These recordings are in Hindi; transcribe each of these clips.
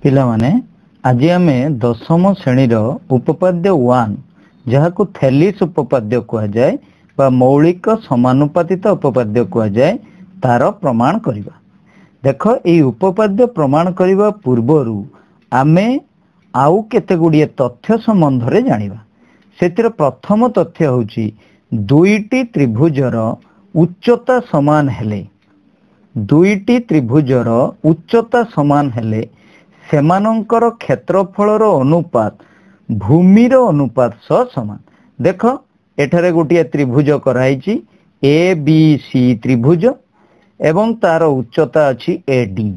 पिला माने आज आमे दशम श्रेणी उपपाद्य 1 जहाँ को थेलिस उपपाद्य कह जाए बा मौलिक समानुपातित उपपाद्य कह जाए तार प्रमाण करिबा। देखो ये उपपाद्य प्रमाण करिबा पूर्वरु आमे आउ केते गुड़िए तथ्य संबंध रे जानिबा। सेतिर प्रथम तथ्य होची दुईटी त्रिभुजर उच्चता समान हेले दुईटी त्रिभुजर उच्चता समान हेले सेमानंकर क्षेत्रफलर अनुपात भूमिर अनुपात सह समान। देख एठारे गोटे त्रिभुज कराई ए बी सी त्रिभुज एवं तार उच्चता अच्छी ए डी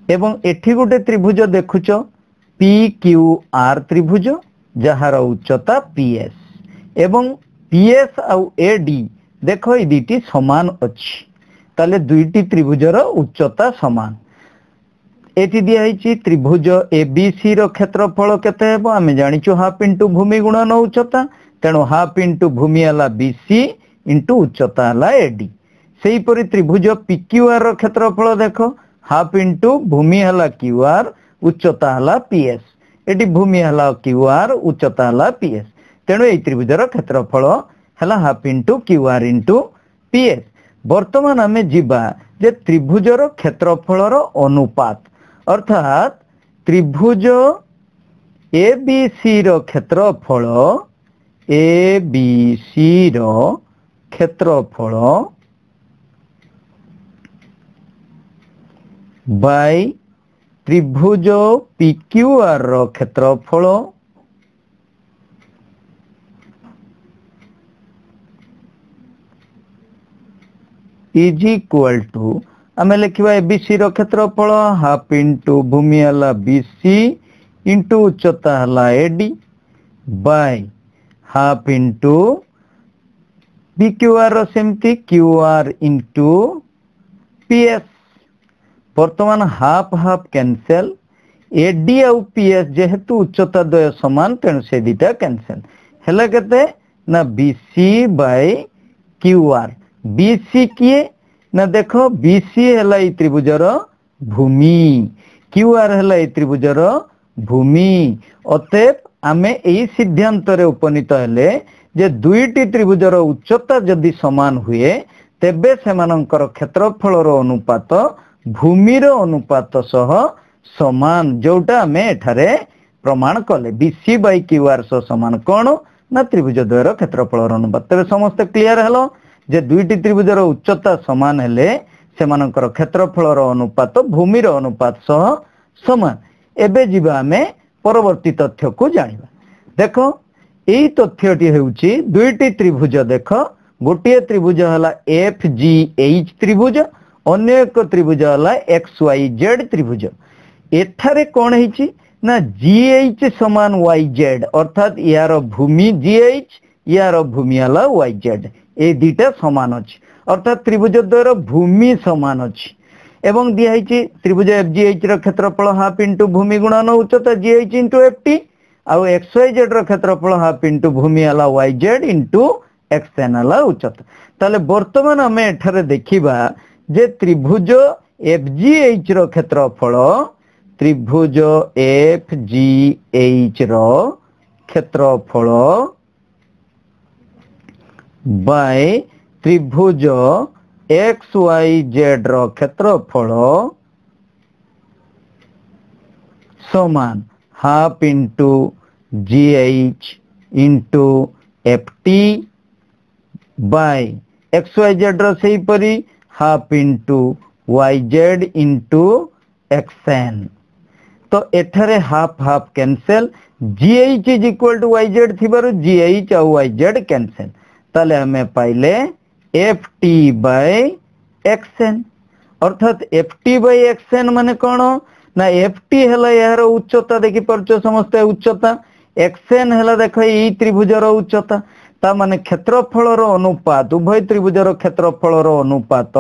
एवं एठी गोटे त्रिभुज देखुच पी क्यू आर त्रिभुज जार उच्चता पी एस एवं पी एस आउ ए डी देख ये दुईटी समान अच्छी ताले दुईटी त्रिभुजर उच्चता समान। एटी दिखाई त्रिभुज ए बी सी रो क्षेत्रफल केते हेबो आमे जानिचु हाफ इंटू भूमि गुणन उच्चता तेणु हाफ इंटू भूमि हला बी सी इंटू उच्चता हला ए डी। सेही परि त्रिभुज पी क्यू आर रो क्षेत्रफल देखो हाफ इंटू भूमि हला क्यू आर उच्चता हला पी एस एटी भूमि हला क्यू आर उच्चता हला पी एस तेणु ए त्रिभुजर क्षेत्रफल हला half into Q R into P S. वर्तमान आमे जिबा जे त्रिभुजर क्षेत्रफलर अनुपात अर्थात त्रिभुज ए बी सी रो क्षेत्रफल ए बी सी रो क्षेत्रफल बाय त्रिभुज पी क्यू आर रो क्षेत्रफल इज इक्वल टू आमे लिखिबा एबीसी रो क्षेत्रफल हाफ इंटू भूमि हला बीसी इंटू उच्चता हला AD by half into B Q R रो सेमती क्यू आर इंटू पीएस। वर्तमान हाफ हाफ कैंसल एडी आउ पीएस जेहेतु उच्चता द्वय समान तेणु से दिटा कैंसल हेला केते ना BC by Q R. BC किए ना देखो बीसी हेला ई त्रिभुजर भूमि क्यू आर हेला ई त्रिभुजर भूमि अतएव आमे एई सिद्धांत रे उपनीत हेले जे दुईटी त्रिभुजर उच्चता जदि समान हुए तेबे सेमानंकर क्षेत्रफलर अनुपात भूमिर अनुपात सह समान जोटा आमे एठारे प्रमाण कले बीसी बाय क्यू आर सह समान कोन ना त्रिभुज द्वयर क्षेत्रफलर अनुपात। तेबे समस्त क्लियर हेलो जे दुईटी त्रिभुजर उच्चता समान हेले सेमानंकर क्षेत्रफलर अनुपात भूमिर अनुपात सह समान। एबे जिबा आमे परवर्ती तथ्य को जानिबा। देखो एई तथ्यटी हेउची दुईटी त्रिभुज देख गोटे त्रिभुज हला एफ जी एच त्रिभुज अन्य एक त्रिभुज हला एक्स वाई जेड त्रिभुज। एठारे कोन हेची ना जी एच समान वाई जेड अर्थात यार भूमि जी एच यार भूमि हला वाई जेड ए दुईटा समान अच्छी अर्थात त्रिभुज द्वयर भूमि समान अच्छी एवं दिखाई त्रिभुज एफ जी एच रो क्षेत्रफल हाफ इंटू भूमि गुणन उच्चता G H into F T आउ एक्स वाई जेड रो क्षेत्रफल हाफ इंटू भूमि हला Y Z into X N हला उच्चता। ताले वर्तमान आमे एठारे देखिबा जे त्रिभुज एफ जी एच रो क्षेत्रफल त्रिभुज एफ जी एच रो क्षेत्रफल बाय त्रिभुज एक्स वाई जेड रो क्षेत्रफल समान half into G H into F T by X Y Z रो सही परी half into Y Z into X N. तो एठारे half half cancel G H is equal to Y Z थिबारु जी एच और वाई जेड कैंसल ताले हमें पाइले F T by X N अर्थात F T by X N माने कौन ना एफ टी हेला यार उच्चता देखि परचो समस्त उच्चता एक्स एन हेला देखो ई त्रिभुजर उच्चता ता माने क्षेत्रफलर अनुपात उभय त्रिभुजर क्षेत्रफलर अनुपात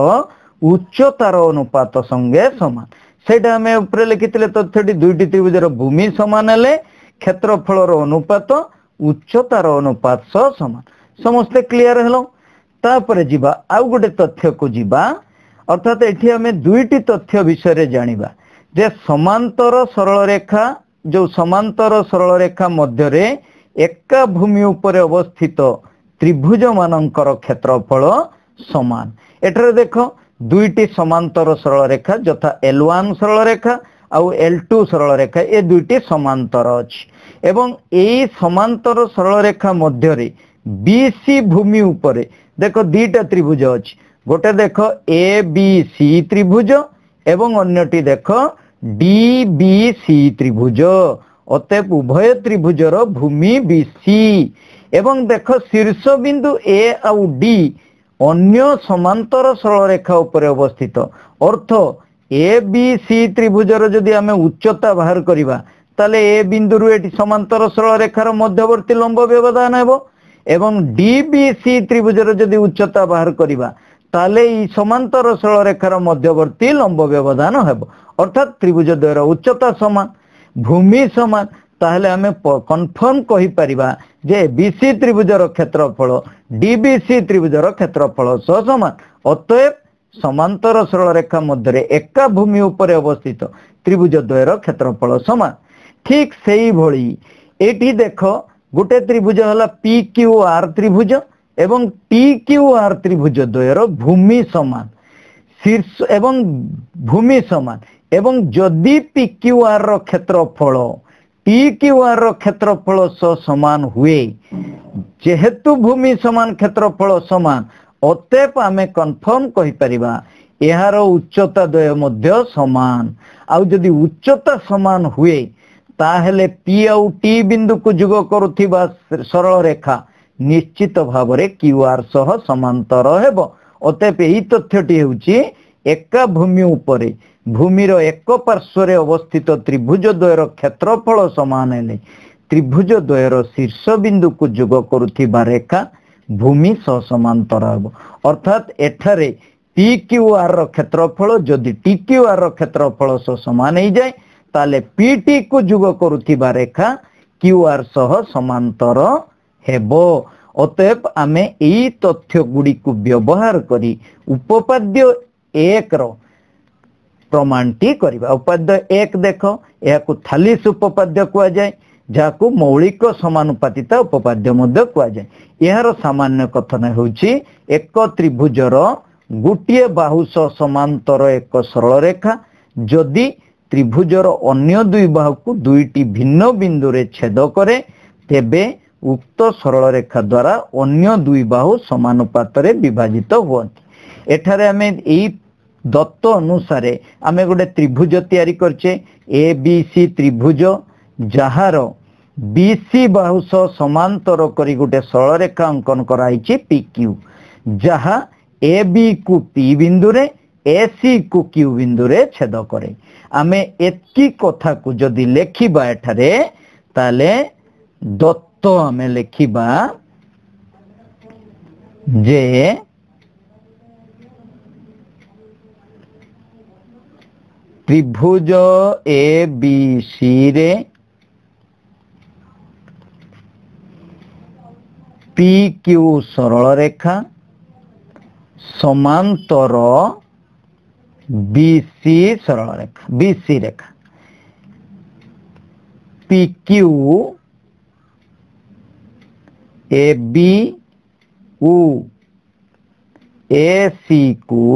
उच्चतार अनुपात संगे समान। सेटा हमें ऊपर लिखिथिले तथ्यटी दुईटी त्रिभुजर भूमि समान हेले क्षेत्रफलर अनुपात उच्चतार अनुपात सह समान। समस्ते क्लियर हेलो तापरे जिबा आउ गोटे तथ्य को जिबा अर्थात एठी हमें दुईटी तथ्य विषय रे जानिबा जे समांतर सरल रेखा जो समांतर सरल रेखा मध्य रे एका भूमि उपर अवस्थित त्रिभुज मानकर क्षेत्रफल समान। एठारे देख दुईटी समांतर सरल रेखा यथा L1 सरल रेखा आउ L2 सरल रेखा ए दुईटी समांतर अछि एवं एई समांतर सरल रेखा मध्य रे BC भूमि उपरे देख दीटा त्रिभुज अछि गोटे देख ABC त्रिभुज एवं अन्यटी देख DBC त्रिभुज अतएव उभय त्रिभुजर भूमि BC एवं देख शीर्ष बिंदु A आउ D अन्य समांतर सरल रेखा उपरे अवस्थित अर्थ ABC त्रिभुजर जदि आमे उच्चता बाहर करिबा ताले ए बिंदु रु एटी समांतर सरल रेखार मध्यवर्ती लंब व्यवधान हेबो एवं DBC त्रिभुजर जदि उच्चता बाहर करिबा ताले ई समांतर सरल रेखार मध्यवर्ती लंब व्यवधान हेबो अर्थात त्रिभुज द्वयर उच्चता समान भूमि समान ताहले आमे कन्फर्म कहि परिबा जे BC त्रिभुजर क्षेत्रफल DBC त्रिभुजर क्षेत्रफल सह समान अतएव समांतर सरल रेखा मध्य एका भूमि उपरे अवस्थित त्रिभुज द्वयर क्षेत्रफल समान। ठीक सेही भली एठी देख गोटे त्रिभुज हला PQR त्रिभुज एवं TQR त्रिभुज द्वयर भूमि समान शीर्ष एवं भूमि समान एवं जदि PQR रो क्षेत्रफल TQR रो क्षेत्रफल सह समान हुए जेहेतु भूमि समान क्षेत्रफल समान अतएव आमे कन्फर्म कहि परिबा एहार उच्चता द्वय मध्य समान आउ जदि उच्चता समान हुए ताहेले P आउ T बिंदु को जुग करुथिबा सरल रेखा निश्चित भाव रे QR सह समांतर हेबो अतएव एही तथ्यटी हेउची एका भूमि उपरे भूमिर एक पार्श्व रे अवस्थित त्रिभुज द्वयर क्षेत्रफल समान हेले त्रिभुज द्वयर शीर्ष बिंदु को जुग करुथिबा रेखा भूमि सह समांतर हेबो अर्थात एठारे PQR रो क्षेत्रफल जदि TQR रो क्षेत्रफल सह समान हे जाय ताले PT को जुग करुथिबा रेखा QR सह समांतर हेबो अतएव आमे एई तथ्य गुडी को व्यवहार करी उपपाद्य 1 रो प्रमाणटी करिबा। उपाद्य 1 देख याकू थालिस उपपाद्य कुआ जाय जाकू मौलिक समानुपातिता उपपाद्य मध्य कुआ जाय। यार सामान्य कथन होउची एक त्रिभुजर गोटिए बाहु सह समांतर एक सरल रेखा जदि त्रिभुजर अन्य दुई बाहु को दुईटी भिन्न बिंदु रे छेद करे तेबे उक्त सरल रेखा द्वारा अन्य दुई बाहु समानुपात रे विभाजित होती। एठारे आमे एई दत्त अनुसार आमे गोटे त्रिभुज तैयारी करछे ABC त्रिभुज जहार BC बाहु सह समांतर करी गोटे सरल रेखा अंकन कराइछि PQ जहा AB को P बिंदु रे AC को Q बिंदु रे छेद करे। आमे एतकी कथा को जदि लेखिबा एठारे ताले दत्त आमे लेखिबा जे त्रिभुज ABC रे PQ सरल रेखा समांतर BC सरल रेखा BC रेखा PQ AB U AC को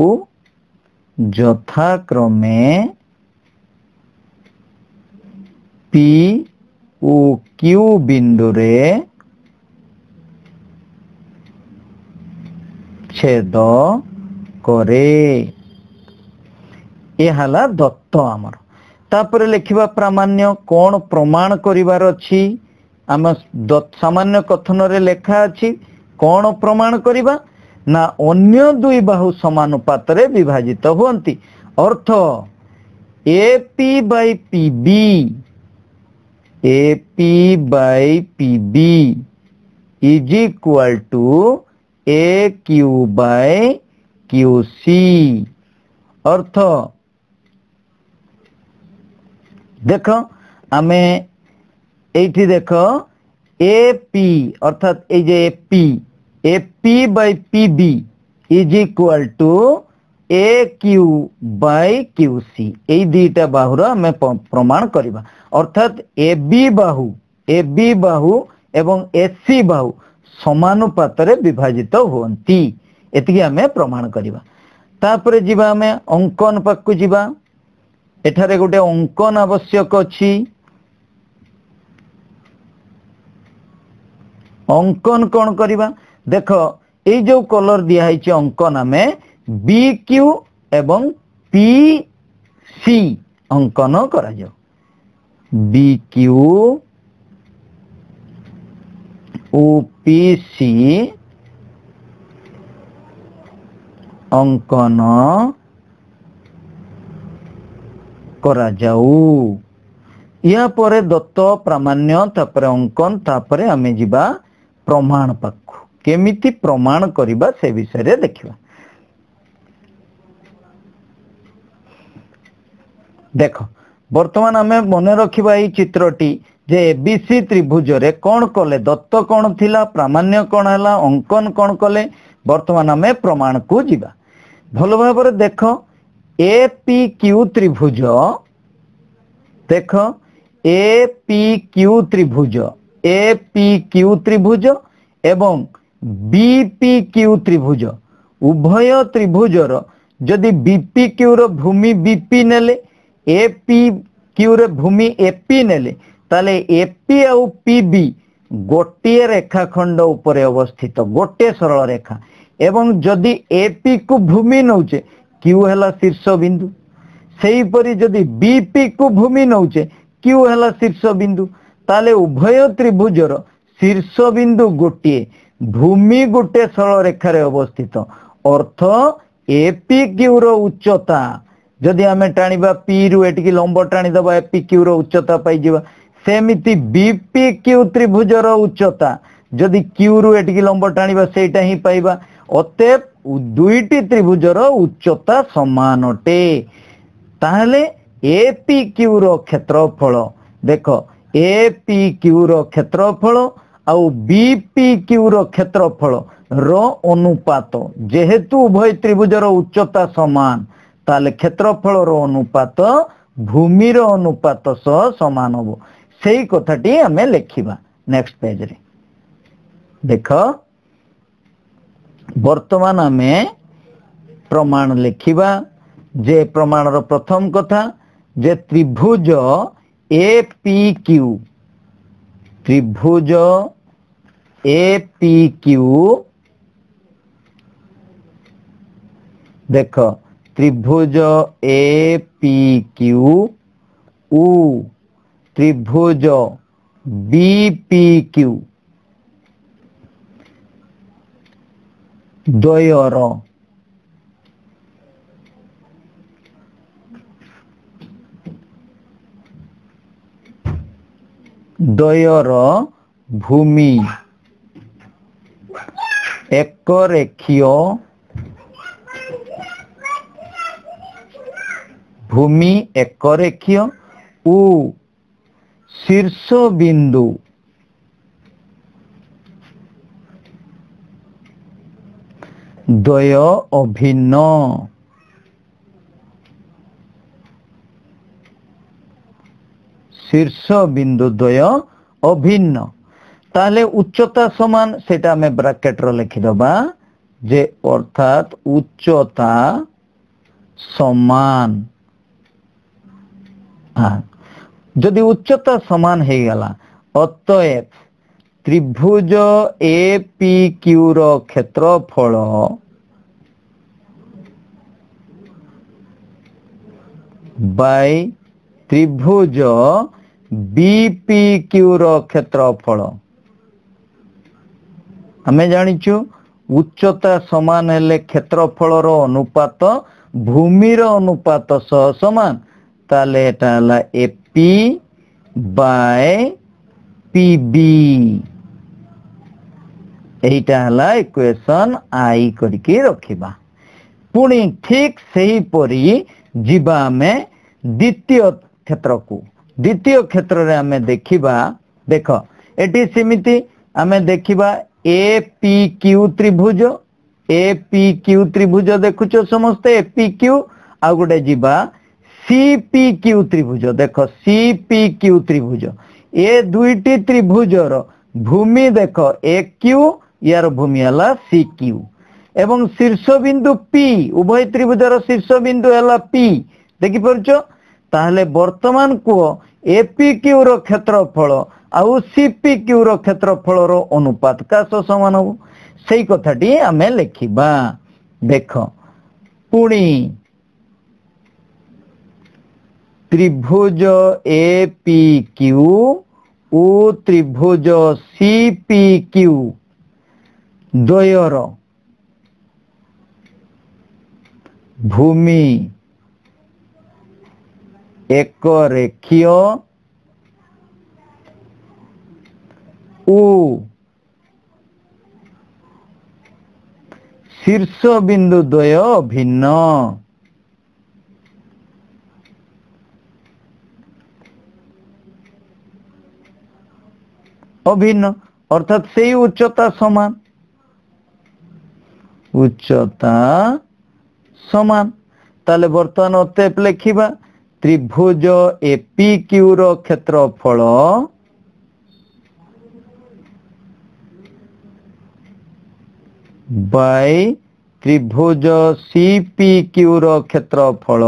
यथाक्रमे P O Q बिंदु रे छेद करे। ये हला दत्त आमर तापर लिखिबा प्रामाण्य कोन प्रमाण करिवार अछि आम सामान्य कथन रे लेखा अछि कोन प्रमाण करिबा ना अन्य दुई बाहु समानुपात रे विभाजित होंती अर्थ AP by PB is equal to AQ by QC अर्थ देख आमे एठी देख AP अर्थात ए जे AP by PB is equal to A Q by Q C एई दीटा बाहुर आम प्रमाण करवा अर्थात ए बी बाहु एवं एसी बाहु समानुपात रे विभाजित होती एतिकी आम प्रमाण करवा। तापरे जीवा आम अंकन पाखु जीवा एठारे गोटे अंकन आवश्यक अछि। अंकन कौन करवा देख ये जो कलर दिखाई अंकन आम बी क्यू एवं पी सी अंकन करा जाओ बी क्यू ओ पी सी अंकन करा जाऊ। या परे दत्त प्रामाण्य तापरे अंकन तापरे आमे जिबा प्रमाण पाखु केमिति प्रमाण करिबा से विषय रे देखिबा। देख वर्तमान आमे मने रखिबा ई चित्रटी जे एबीसी त्रिभुज रे कौन कले दत्त कौन थिला प्रामाण्य कौन हला अंकन कौन कले वर्तमान आमे प्रमाण को जिबा। भलो भाबरे देख ए पी क्यू त्रिभुज देख ए पी क्यू त्रिभुज एवं बी पी क्यू त्रिभुज उभय त्रिभुजर जदि बीपी क्यू रो भूमि बीपी नेले एपी क्यू रे भूमि एपी नेले ताले एपी आउ पीबी गोटे रेखाखंड उपरे अवस्थित गोटे सरल रेखा एवं जदि एपी को भूमि नौचे क्यू हैला शीर्ष बिंदु सेही परि जदि बीपी को भूमि नौचे क्यू हैला शीर्ष बिंदु ताले उभय त्रिभुजर शीर्ष बिंदु गोटे भूमि गोटे सरल रेखा रे अवस्थित अर्थ एपी क्यू रो उच्चता जदि आमे टाणीबा पी रु एटिकी लंब टाणी दबा एपी क्यू रो उच्चता पाई जिबा सेमिति बीपी क्यू त्रिभुजर उच्चता जदि क्यू रु एटिकी लंब टाणीबा सेटा ही पाइबा अतएव दुईटी त्रिभुजर उच्चता समान अटे। ताहले एपी क्यू रो क्षेत्रफल देख एपी क्यू रो क्षेत्रफल आउ बीपी क्यू रो क्षेत्रफल रो अनुपात जेहेतु उभय त्रिभुजर उच्चता समान ताले क्षेत्रफल रो अनुपात भूमि रो अनुपात सह समान होबो सेही कथाटी हमें लिखिबा। नेक्स्ट पेज रे देख वर्तमान हमें प्रमाण लिखिबा जे प्रमाण रो प्रथम कथा जे त्रिभुज ए पी क्यू त्रिभुज ए पी क्यू देख त्रिभुज ए पी क्यू उ त्रिभुज बी पी क्यू द्वयर भूमि एक रेखीय भूमि एक रेखीय उ शीर्ष बिंदु द्वय अभिन्न शीर्ष बिंदु द्वय अभिन्न ताले उच्चता समान सेटा में ब्रैकेट रो लिखि दबा जे अर्थात उच्चता समान हाँ जदि उच्चता समान हे गला अतएव त्रिभुज ए पी क्यू रो क्षेत्रफल बाय त्रिभुज बी पी क्यू रो क्षेत्रफल हमें जानिचु उच्चता समान हेले क्षेत्रफल रो अनुपात भूमि रो अनुपात सह समान ताले एटा हला एपी बाय पीबी एटा हला इक्वेशन आई करके रखिबा। पुणी ठीक सही परी जीवा में द्वितीय क्षेत्र को द्वितीय क्षेत्र रे हमें देखिबा देखो एटी सिमिति हमें देखिबा ए पी क्यू त्रिभुज एपीक्यू त्रिभुज देखुछ समस्ते एपीक्यू आ गोटे जीवा सीपीक्यू त्रिभुज देख सीपीक्यू त्रिभुज ए दुईटी त्रिभुजर भूमि देख एक्यू यार भूमि है सीक्यू एवं शीर्ष बिंदु पी उभय त्रिभुजर शीर्ष बिंदु है पी देखि परछ ताहले वर्तमान को एपीक्यू रो क्षेत्रफल आउ सीपीक्यू रो क्षेत्रफल रो अनुपात का समान हो सही कथाटी आमे लिखिबा देख पुणी त्रिभुज एपीक्यू उ त्रिभुज सीपीक्यू द्वयर भूमि एक रेखीय उ शीर्ष बिंदु द्वय भिन्न अभिन्न अर्थात से उच्चता समान उच्चता समान ताले बर्तमान अतएव लिखिबा त्रिभुज एपीक्यू रो क्षेत्रफल बाय त्रिभुज सीपीक्यू रो क्षेत्रफल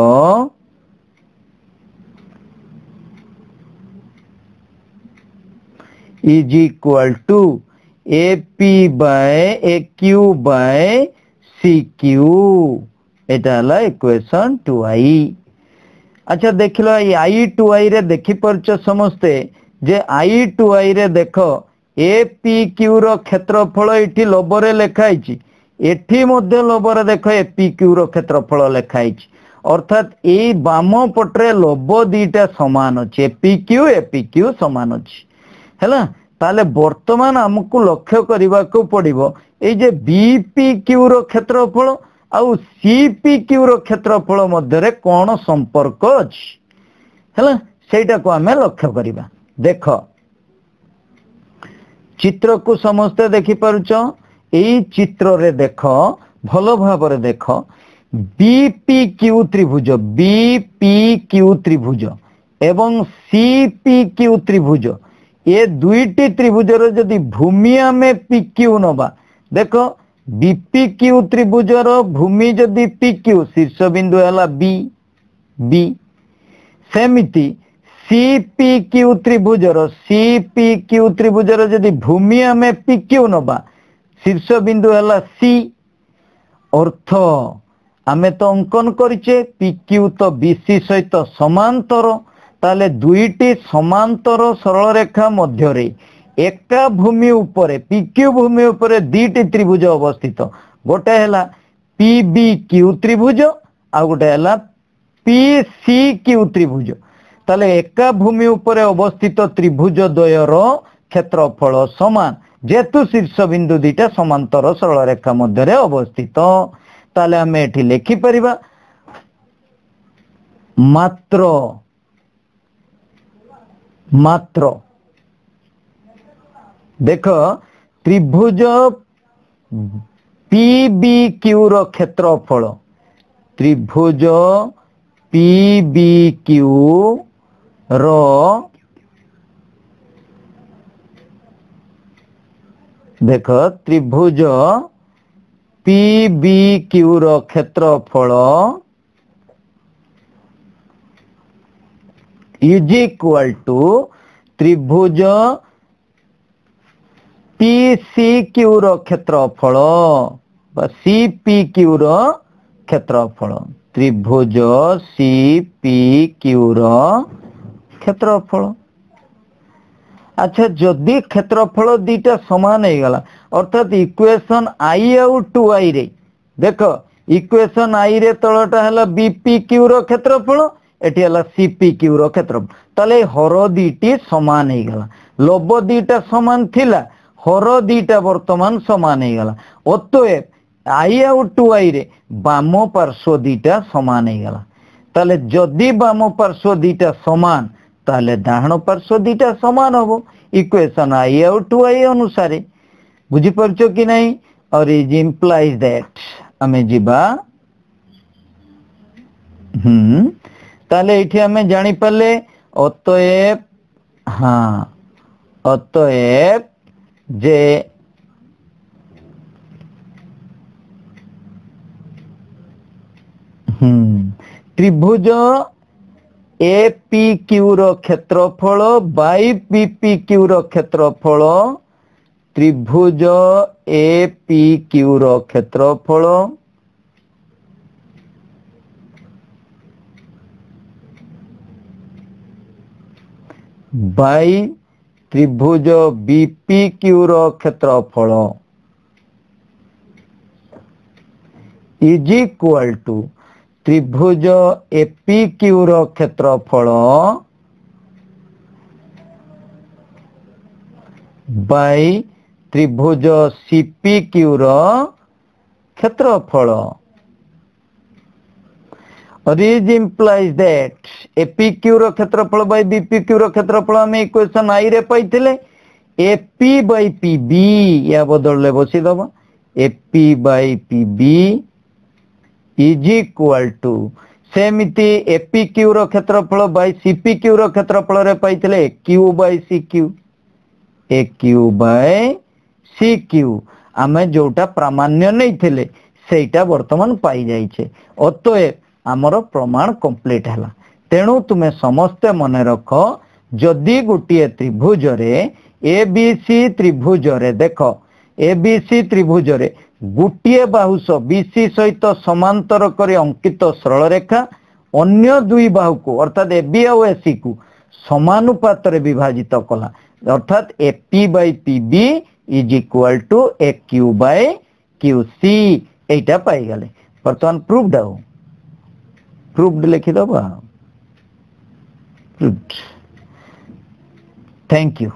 is equal to AP by AQ by CQ एटा हला इक्वेशन 2i। अच्छा देख लो आई 2i रे देखि परछ समस्ते जे आई 2i रे देख एपीक्यू रो क्षेत्रफल इठी लबरे लेखाइछि एठी मध्ये लबरे देख एपीक्यू रो क्षेत्रफल लेखाइछि अर्थात ए बाम पटरे लब दीटा समान अछि एपीक्यू समान अछि हैला ताले वर्तमान हमकु लक्ष्य करबा को पड़िबो ए जे बीपीक्यू रो क्षेत्रफल आउ सीपीक्यू रो क्षेत्रफल मध्य रे कोन संपर्क अछि हैला सेटा को हमें लक्ष्य करबा देख चित्र को समस्त देखि पारुछ एई चित्र रे देख भलो भाव रे देख बीपीक्यू त्रिभुज एवं सीपीक्यू त्रिभुज ये दुईटी त्रिभुजर जदि भूमि आमे पीक्यू नबा देख बीपीक्यू त्रिभुजर भूमि जदि पीक्यू शीर्ष बिंदु है बी सेमिति सीपीक्यू त्रिभुजर जदि भूमि आमे पीक्यू नबा शीर्ष बिंदु है सी अर्थ आमे तो अंकन करिचे पीक्यू तो बीसी सहित समांतर ताले दुईटी समांतर सरल रेखा मध्य रे एका भूमि उपरे पीक्यू भूमि उपरे दीटी त्रिभुज अवस्थित गोटे हैला पीबीक्यू त्रिभुज आ गोटे हैला पीसीक्यू त्रिभुज ताले एका भूमि उपरे अवस्थित त्रिभुज द्वयर क्षेत्रफल समान जेतु शीर्ष बिंदु दीटा समांतर सरल रेखा मध्य रे अवस्थित ताले हमें एठी लिखि परिबा मात्र देख त्रिभुज पीबीक्यू रो क्षेत्रफल त्रिभुज पीबीक्यू रो देख त्रिभुज पीबीक्यू रो क्षेत्रफल इज इक्वल टू त्रिभुज पीसीक्यू रो क्षेत्रफल बा सीपीक्यू रो क्षेत्रफल त्रिभुज सीपीक्यू रो क्षेत्रफल। अच्छा जदि क्षेत्रफल दीटा समान हो गला अर्थात इक्वेशन आई आउ 2i रे देख इक्वेशन आई रे तळटा हला बीपीक्यू रो क्षेत्रफल एटी हला सीपीक्यू रो क्षेत्रफल ताले हर दीटी समान हो गला लब दीटा समान थिला हर दीटा वर्तमान समान हो गला अतएव आई आउ 2i रे बाम पार्श्व दीटा समान हो गला ताले जदि बाम पार्श्व दीटा समान ताले डाहण पार्श्व दीटा समान होबो इक्वेशन आई आउ 2i अनुसार बुझी परछो कि नहीं और इज इम्प्लाइज दैट आमे जीवा ताले एठी आमे जानी पाले अतएव हाँ अतएव जे त्रिभुज एपीक्यू रो क्षेत्रफल बाई पीपीक्यू रो क्षेत्रफल त्रिभुज एपीक्यू रो क्षेत्रफल बाई त्रिभुज बीपीक्यू रो क्षेत्रफल इज इक्वल टू त्रिभुज एपीक्यू रो क्षेत्रफल बाई त्रिभुज सीपीक्यू रो क्षेत्रफल और इज इम्प्लाइज दैट एपीक्यू रो क्षेत्रफल बाई बीपीक्यू रो क्षेत्रफल हमें इक्वेशन आई रे पाइथिले एपी बाई पीबी या बदलले बसी दबा AP by PB is equal to सेमिति एपीक्यू रो क्षेत्रफल बाई सीपीक्यू रो क्षेत्रफल रे पाइथिले Q by CQ A Q by C Q आमे जोटा प्रामाण्य नहीं थिले सेटा वर्तमान पाई जाइछे अतएव आमर प्रमाण कंप्लीट हला तेणु तुमे समस्ते मने रख जदि गोटे त्रिभुज रे एबीसी त्रिभुज रे देखो एबीसी त्रिभुज रे गोटे बाहुस बीसी सहित समांतर करे अंकित सरल रेखा अन्य दुई बाहु को अर्थात एबी और एसी को समानुपात रे विभाजित कला अर्थात AP by PB is equal to A Q by Q C एटा पाई गले वर्तमान प्रूव्ड हो प्रूव्ड लिखि दबा प्रूव्ड थैंक यू।